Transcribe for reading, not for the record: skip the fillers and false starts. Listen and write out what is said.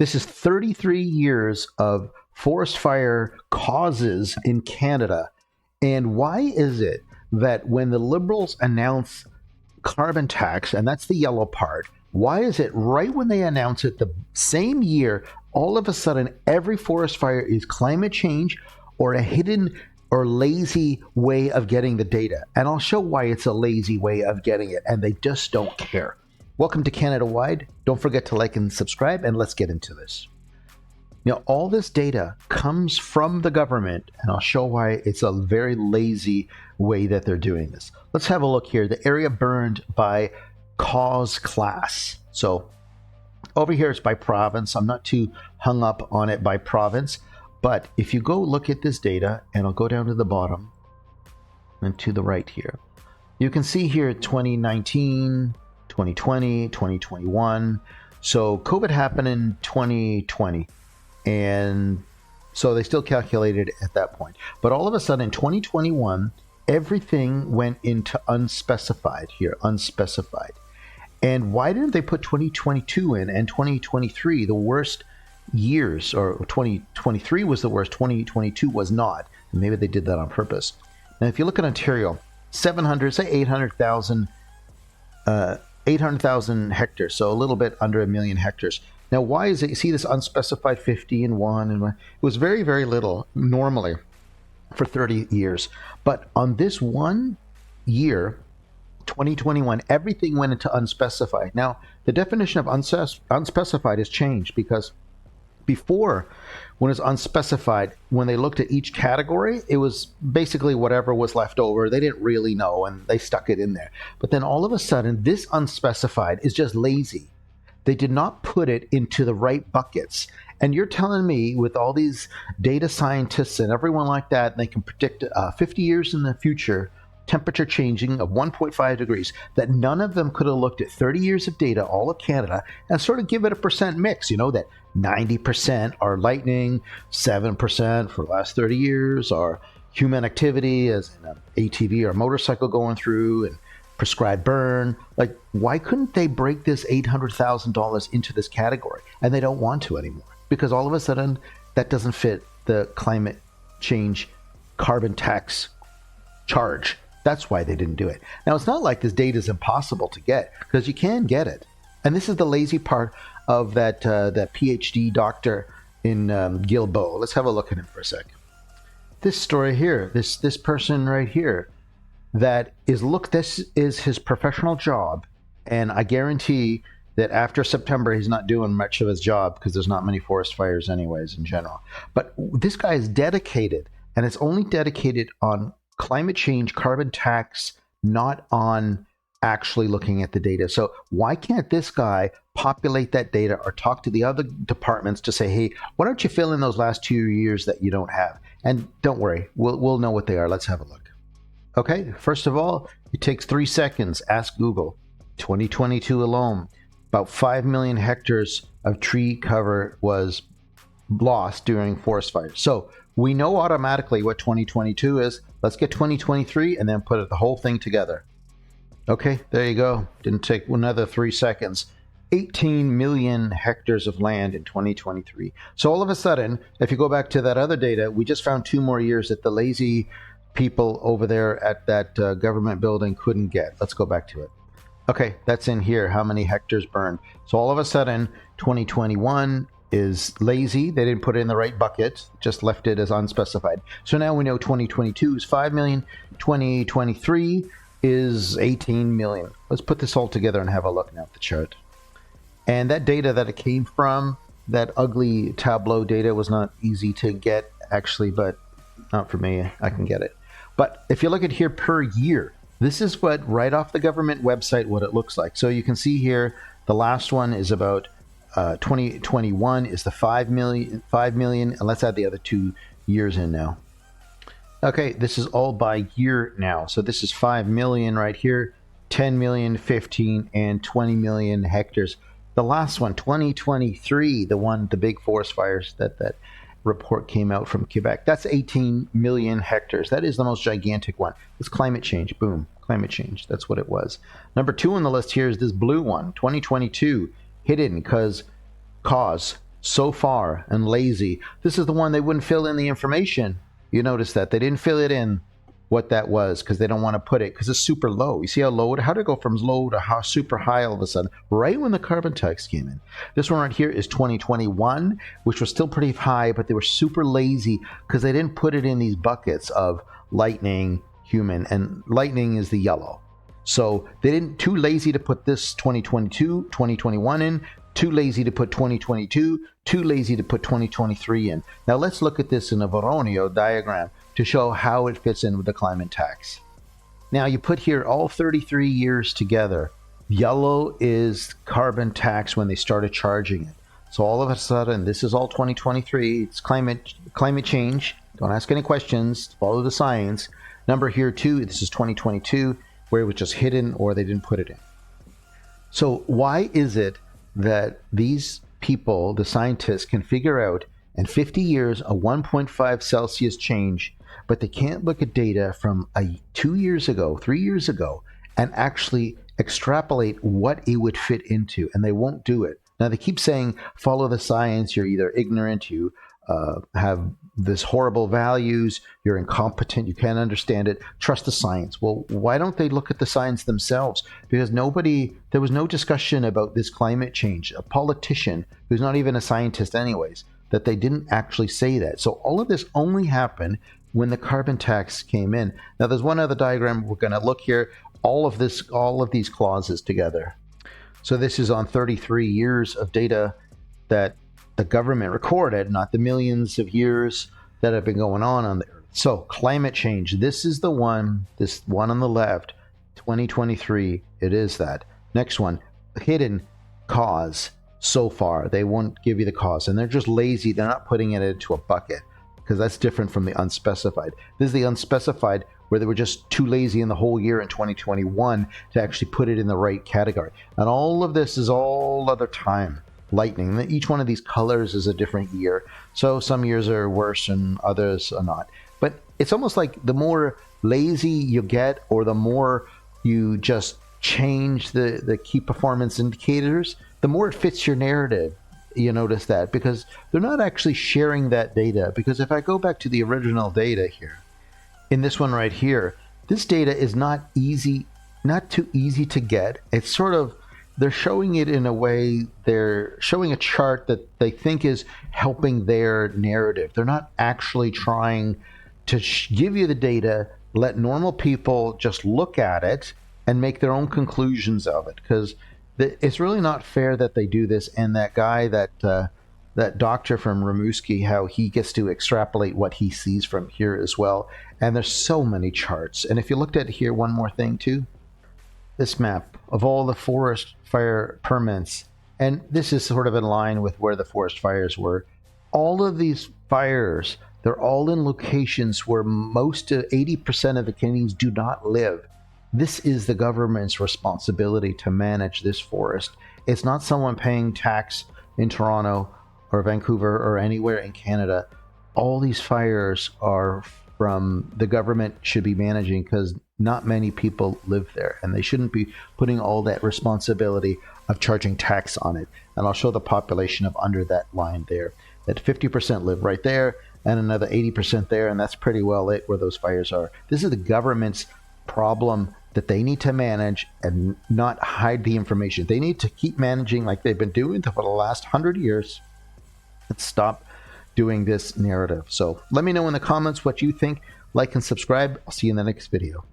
This is 33 years of forest fire causes in Canada. And why is it that when the Liberals announce carbon tax, and that's the yellow part, why is it right when they announce it the same year, all of a sudden every forest fire is climate change or a hidden or lazy way of getting the data? And I'll show why it's a lazy way of getting it, and they just don't care. Welcome to Canada Wide. Don't forget to like and subscribe, and let's get into this. Now, all this data comes from the government, and I'll show why it's a very lazy way that they're doing this. Let's have a look here. The area burned by cause class. So over here it's by province. I'm not too hung up on it by province, but if you go look at this data, and I'll go down to the bottom and to the right here, you can see here 2019, 2020, 2021. So COVID happened in 2020. And so they still calculated at that point. But all of a sudden in 2021, everything went into unspecified here, unspecified. And why didn't they put 2022 in and 2023, the worst years, or 2023 was the worst, 2022 was not. And maybe they did that on purpose. Now, if you look at Ontario, 800,000 hectares, so a little bit under 1 million hectares. Now, why is it? You see this unspecified 50 and 1, and it was very, very little normally for 30 years. But on this one year, 2021, everything went into unspecified. Now, the definition of unspecified has changed, because before, when it was unspecified, when they looked at each category, it was basically whatever was left over. They didn't really know, and they stuck it in there. But then all of a sudden, this unspecified is just lazy. They did not put it into the right buckets. And you're telling me, with all these data scientists and everyone like that, they can predict 50 years in the future, temperature changing of 1.5 degrees, that none of them could have looked at 30 years of data, all of Canada, and sort of give it a percent mix. You know, that 90% are lightning, 7% for the last 30 years are human activity, as an ATV or motorcycle going through, and prescribed burn. Like, why couldn't they break this $800,000 into this category? And they don't want to anymore, because all of a sudden that doesn't fit the climate change carbon tax charge. That's why they didn't do it. Now, it's not like this data is impossible to get, because you can get it. And this is the lazy part of that PhD doctor in Guilbeault. Let's have a look at him for a sec. This story here, this person right here, that is, look, this is his professional job, and I guarantee that after September he's not doing much of his job, because there's not many forest fires anyways in general. But this guy is dedicated, and it's only dedicated on climate change, carbon tax, not on actually looking at the data. So why can't this guy populate that data, or talk to the other departments to say, hey, why don't you fill in those last 2 years that you don't have? And don't worry, we'll know what they are. Let's have a look. Okay, first of all, it takes 3 seconds. Ask Google. 2022 alone, about 5 million hectares of tree cover was lost during forest fires. So we know automatically what 2022 is. Let's get 2023 and then put the whole thing together. Okay, there you go. Didn't take another 3 seconds. 18 million hectares of land in 2023. So all of a sudden, if you go back to that other data, we just found 2 more years that the lazy people over there at that government building couldn't get. Let's go back to it. Okay, that's in here. How many hectares burned? So all of a sudden, 2021 is lazy. They didn't put it in the right bucket, just left it as unspecified. So now we know 2022 is 5 million. 2023 is 18 million. Let's put this all together and have a look now at the chart. And that data that it came from, that ugly Tableau data, was not easy to get, actually, but not for me. I can get it. But if you look at here per year, this is what, right off the government website, what it looks like. So you can see here, the last one is about 2021 is the 5 million, and let's add the other 2 years in now. Okay, this is all by year now. So this is 5 million right here, 10 million, 15, and 20 million hectares. The last one, 2023, the big forest fires that report came out from Quebec. That's 18 million hectares. That is the most gigantic one. It's climate change. Boom. Climate change. That's what it was. Number 2 on the list here is this blue one, 2022, hidden because cause so far and lazy. This is the one they wouldn't fill in the information. You notice that they didn't fill it in what that was because they don't want to put it because it's super low. You see how low? How did it go from low to super high all of a sudden? Right when the carbon tax came in. This one right here is 2021, which was still pretty high, but they were super lazy because they didn't put it in these buckets of lightning, human, and lightning is the yellow. So they didn't, too lazy to put this 2022, 2021 in, too lazy to put 2022, too lazy to put 2023 in. Now let's look at this in a Voronio diagram to show how it fits in with the climate tax. Now you put here all 33 years together. Yellow is carbon tax when they started charging it. So all of a sudden, this is all 2023. It's climate change. Don't ask any questions. Follow the science. Number here too, this is 2022, where it was just hidden or they didn't put it in. So why is it that these people, the scientists, can figure out in 50 years a 1.5 Celsius change, but they can't look at data from 2 years ago, 3 years ago, and actually extrapolate what it would fit into, and they won't do it. Now they keep saying, follow the science, you're either ignorant, you have this horrible values, you're incompetent, you can't understand it, trust the science. Well, why don't they look at the science themselves? Because there was no discussion about this climate change. A politician who's not even a scientist anyways, that they didn't actually say that. So all of this only happened when the carbon tax came in. Now there's one other diagram we're going to look here, all of these clauses together. So this is on 33 years of data that the government recorded, not the millions of years that have been going on the earth. So climate change, this is the one, this one on the left, 2023, it is that. Next one, hidden cause so far. They won't give you the cause, and they're just lazy. They're not putting it into a bucket because that's different from the unspecified. This is the unspecified where they were just too lazy in the whole year in 2021 to actually put it in the right category. And all of this is all other time. Lightning. Each one of these colors is a different year. So some years are worse and others are not. But it's almost like the more lazy you get or the more you just change the key performance indicators, the more it fits your narrative. You notice that because they're not actually sharing that data. Because if I go back to the original data here, in this one right here, this data is not too easy to get. It's sort of, they're showing it in a way, they're showing a chart that they think is helping their narrative. They're not actually trying to give you the data, let normal people just look at it and make their own conclusions of it. Because it's really not fair that they do this. And that guy, that doctor from Rimouski, how he gets to extrapolate what he sees from here as well. And there's so many charts. And if you looked at here, one more thing too, this map of all the forest fire permits, and this is sort of in line with where the forest fires were. All of these fires, they're all in locations where most of 80% of the Canadians do not live. This is the government's responsibility to manage this forest. It's not someone paying tax in Toronto or Vancouver or anywhere in Canada. All these fires are from the government should be managing because not many people live there and they shouldn't be putting all that responsibility of charging tax on it. And I'll show the population of under that line there, that 50% live right there and another 80% there, and that's pretty well it where those fires are. This is the government's problem that they need to manage and not hide the information. They need to keep managing like they've been doing for the last 100 years and stop doing this narrative. So let me know in the comments what you think. Like and subscribe. I'll see you in the next video.